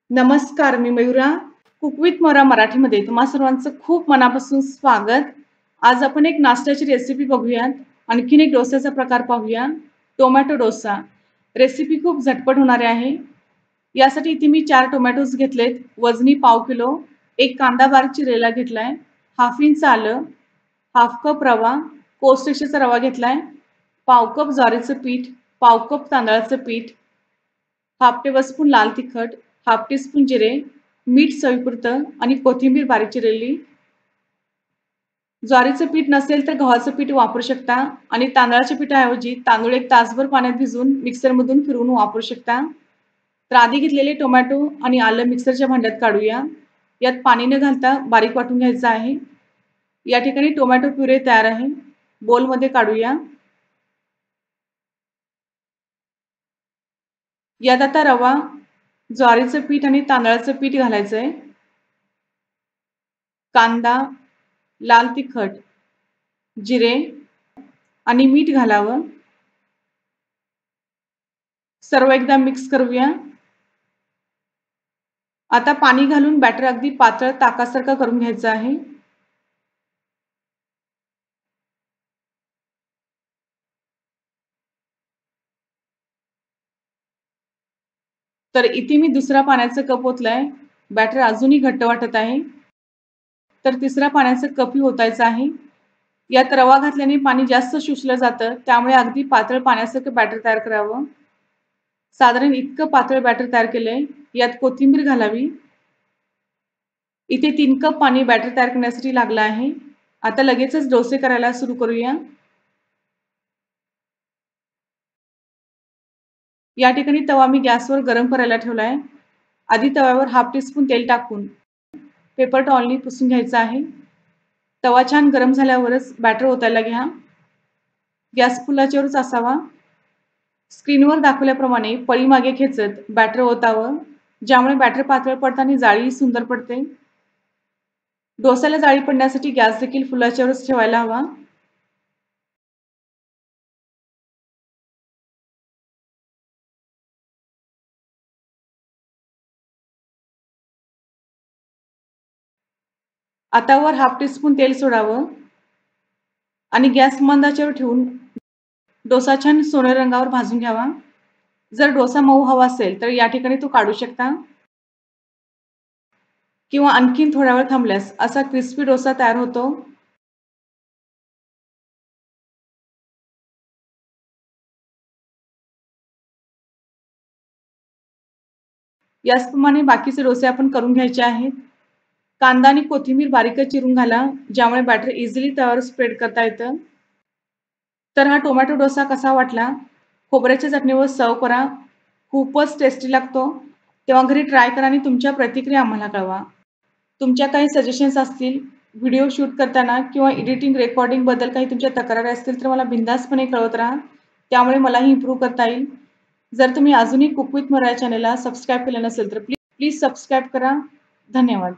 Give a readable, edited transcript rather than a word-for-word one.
नमस्कार, मी Mayura. Cook with मोरा मराठीमध्ये तुम्हा सर्वांचं खूप मनापासून स्वागत. आज आपण एक नाश्त्याची रेसिपी बघूयात. आणखीन एक डोस्याचा प्रकार पाहूया, टोमॅटो डोसा. रेसिपी खूप झटपट होणारी आहे. यासाठी इथे मी 4 टोमॅटोज घेतलेत, वजनी पाव किलो. 1 कांदा बारीक चिरलेला घेतलाय, हाफ इंच आलं, हाफ कप रवा, कोस रेशेचा रवा घेतलाय, पाव कप ज्वारीचं पीठ, पाव कप तांदळाचं पीठ, हाफ टेबलस्पून लाल तिखट, हाफ टीस्पून जिरे, मीठ चवीपुरतं आणि कोथिंबीर बारीक चिरलेली. ज्वारीचं पीठ नसेल तर गव्हाचं पीठ वापरू शकता आणि तांदळाच्या पिठाऐवजी तांदूळ 1 तासभर पाण्यात भिजवून मिक्सरमधून फिरवून वापरू शकता. तर आधी घेतलेले टोमॅटो आणि आलं मिक्सरच्या भांड्यात काढूया. यात पाणी न घालता बारीक वाटून घ्यायचं आहे. या ठिकाणी टोमॅटो प्युरे तयार आहे. बोलमध्ये काढूया. यात आता रवा, ज्वारीचं पीठ आणि तांदळाचं पीठ घालायचंय. कांदा, लाल तिखट, जिरे आणि मीठ घालावं. सर्व एकदा मिक्स करूया. आता पाणी घालून बॅटर अगदी पातळ ताकासारखं करून घ्यायचं आहे. तर इथे मी दुसरा पाण्याचा कप ओतलाय. बॅटर अजूनही घट्ट वाटत आहे. तर तिसरा पाण्याचा कपही ओतायचा आहे. यात रवा घातल्याने पाणी जास्त शोषलं जातं, त्यामुळे अगदी पातळ पाण्यासारखं बॅटर तयार करावं. साधारण इतकं पातळ बॅटर तयार केलंय. यात कोथिंबीर घालावी. इथे 3 कप पाणी बॅटर तयार करण्यासाठी लागलं आहे. आता लगेचच डोसे करायला सुरू करूया. या ठिकाणी तवा मी गॅसवर गरम करायला ठेवलाय. आधी तव्यावर हाफ टीस्पून तेल टाकून पेपर टॉवेलनी पुसून घ्यायचं आहे. तवा छान गरम झाल्यावरच बॅटर ओतायला घ्या. गॅस फुलाच्यावरच असावा. स्क्रीनवर दाखवल्याप्रमाणे पळी मागे खेचत बॅटर ओतावं, ज्यामुळे बॅटर पातळ पडतं आणि जाळीही सुंदर पडते. डोस्याला जाळी पडण्यासाठी गॅस देखील फुलाच्यावरच ठेवायला हवा. आता वर हाफ टीस्पून तेल सोडावं आणि गॅस मंद आचेवर ठेवून डोसा छान सोनेरी रंगावर भाजून घ्यावा. जर डोसा मऊ हवा असेल तर या ठिकाणी तो काढू शकता किंवा आणखीन थोडा वेळ थांबल्यास असा क्रिस्पी डोसा तयार होतो. याचप्रमाणे बाकीचे डोसे आपण करून घ्यायचे आहेत. कांदा आणि कोथिंबीर बारीकच चिरून घाला, ज्यामुळे बॅटर इझिली तव्यावर स्प्रेड करता येतं. तर हा टोमॅटो डोसा कसा वाटला? खोबऱ्याच्या चटणीवर सर्व्ह करा. खूपच टेस्टी लागतो. तेव्हा घरी ट्राय करा आणि तुमच्या प्रतिक्रिया आम्हाला कळवा. तुमच्या काही सजेशन्स असतील, व्हिडिओ शूट करताना किंवा एडिटिंग, रेकॉर्डिंगबद्दल काही तुमच्या तक्रारी असतील तर मला बिनधास्तपणे कळवत राहा. त्यामुळे मलाही इम्प्रूव्ह करता येईल. जर तुम्ही अजूनही कुक विथ मोरा या चॅनलला सबस्क्राईब केलं नसेल तर प्लीज सबस्क्राईब करा. धन्यवाद.